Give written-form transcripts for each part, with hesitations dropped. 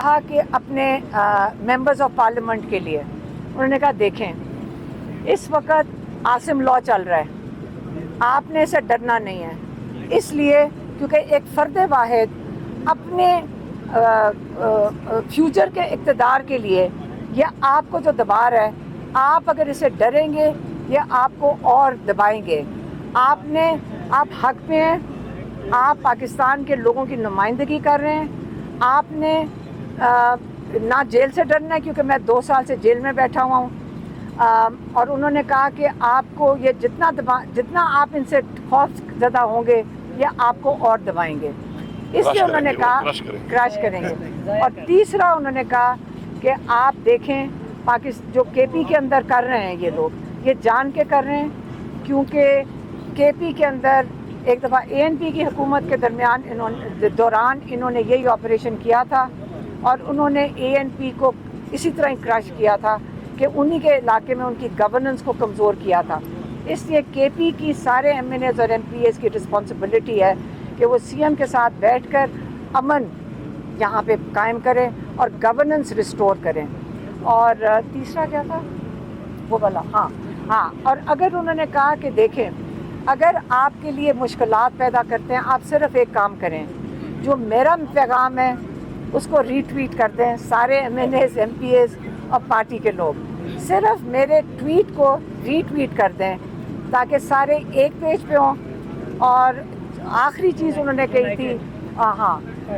کہا کہ اپنے ممبرز آف پارلیمنٹ کے لیے انہوں نے کہا دیکھیں اس وقت عاصم لا چل رہا ہے، آپ نے اسے ڈرنا نہیں ہے، اس لیے کیونکہ ایک فرد واحد اپنے فیوچر کے اقتدار کے لیے یہ آپ کو جو دبا رہا ہے، آپ اگر اسے ڈریں گے یہ آپ کو اور دبائیں گے۔ آپ حق پہ ہیں، آپ پاکستان کے لوگوں کی نمائندگی کر رہے ہیں، آپ نے نہ جیل سے ڈرنا ہے کیونکہ میں 2 سال سے جیل میں بیٹھا ہوا ہوں، اور انہوں نے کہا کہ آپ کو یہ جتنا آپ ان سے خوف زدہ ہوں گے یہ آپ کو اور دبائیں گے، اس لیے انہوں نے کہا کراش کریں گے۔ اور تیسرا انہوں نے کہا کہ آپ دیکھیں جو کے پی کے اندر کر رہے ہیں یہ لوگ یہ جان کے کر رہے ہیں، کیونکہ کے پی کے اندر ایک دفعہ اے این پی کی حکومت کے دوران انہوں نے یہی آپریشن کیا تھا، اور انہوں نے اے این پی کو اسی طرح کراش کیا تھا کہ انہی کے علاقے میں ان کی گورننس کو کمزور کیا تھا۔ اس لیے کے پی کی سارے ایم این ایز اور ایم پی ایز کی رسپانسبلٹی ہے کہ وہ سی ایم کے ساتھ بیٹھ کر امن یہاں پہ قائم کریں اور گورننس ریسٹور کریں۔ اور تیسرا کیا تھا وہ والا، ہاں اور اگر انہوں نے کہا کہ دیکھیں اگر آپ کے لیے مشکلات پیدا کرتے ہیں آپ صرف ایک کام کریں، جو میرا پیغام ہے اس کو ری ٹویٹ کر دیں، سارے MNAs MPAs اور پارٹی کے لوگ صرف میرے ٹویٹ کو ری ٹویٹ کر دیں تاکہ سارے ایک پیج پہ ہوں۔ اور آخری چیز انہوں نے کہی تھی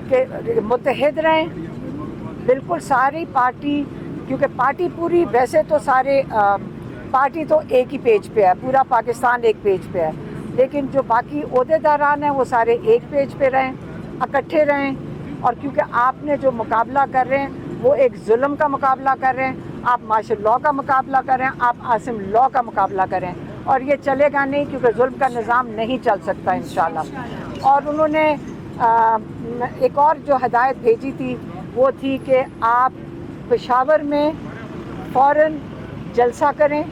کہ متحد رہیں، بالکل ساری پارٹی، کیونکہ پارٹی پوری ویسے تو سارے پارٹی تو ایک ہی پیج پہ ہے، پورا پاکستان ایک پیج پہ ہے، لیکن جو باقی عہدیداران ہیں وہ سارے ایک پیج پہ رہیں، اکٹھے رہیں، اور کیونکہ آپ نے جو مقابلہ کر رہے ہیں وہ ایک ظلم کا مقابلہ کر رہے ہیں، آپ مارشل لاء کا مقابلہ کر رہے ہیں، آپ عاصم لاء کا مقابلہ کریں، اور یہ چلے گا نہیں کیونکہ ظلم کا نظام نہیں چل سکتا انشاءاللہ۔ اور انہوں نے ایک اور جو ہدایت بھیجی تھی وہ تھی کہ آپ پشاور میں فوراً جلسہ کریں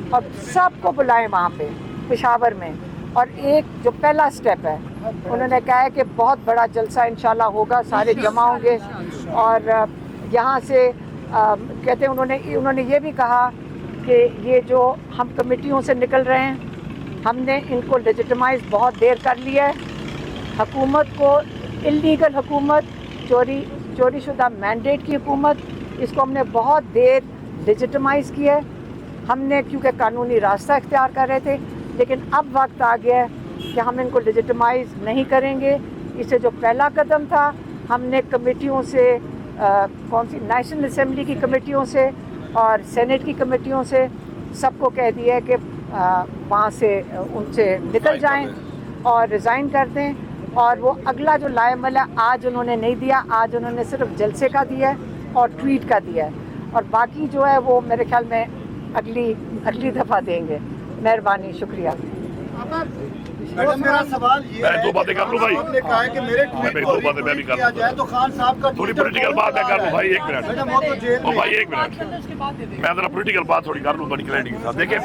اور سب کو بلائیں وہاں پہ پشاور میں، اور ایک جو پہلا سٹیپ ہے انہوں نے کہا ہے کہ بہت بڑا جلسہ انشاءاللہ ہوگا، سارے جمع ہوں گے، اور یہاں سے کہتے ہیں انہوں نے یہ بھی کہا کہ یہ جو ہم کمیٹیوں سے نکل رہے ہیں ہم نے ان کو لیجیٹمائز بہت دیر کر لیا ہے، حکومت کو اللیگل حکومت، چوری شدہ مینڈیٹ کی حکومت، اس کو ہم نے بہت دیر لیجیٹمائز کیا ہے، ہم نے کیونکہ قانونی راستہ اختیار کر رہے تھے، لیکن اب وقت آ گیا ہے کہ ہم ان کو لیجیٹمائز نہیں کریں گے۔ اس سے جو پہلا قدم تھا ہم نے کمیٹیوں سے کون سی نیشنل اسمبلی کی کمیٹیوں سے اور سینٹ کی کمیٹیوں سے سب کو کہہ دیا ہے کہ وہاں سے ان سے نکل جائیں اور ریزائن کر دیں، اور وہ اگلا جو لائے عمل ہے آج انہوں نے نہیں دیا، آج انہوں نے صرف جلسے کا دیا ہے اور ٹویٹ کا دیا ہے، اور باقی جو ہے وہ میرے خیال میں اگلی دفعہ دیں گے۔ مہربانی، شکریہ۔ میرا سوال یہ ہے، 2 باتیں کر لوں بھائی، آپ نے کہا ہے کہ میرے ٹویٹ کو ری ٹویٹ کیا جائے تو خان صاحب کا تھوڑی پولیٹیکل بات میں کر لوں بھائی، 1 منٹ، وہ تو جیل میں بھائی 1 منٹ، میں ذرا پولیٹیکل بات تھوڑی کر لوں بڑی کلیئرٹی کے ساتھ۔ دیکھیں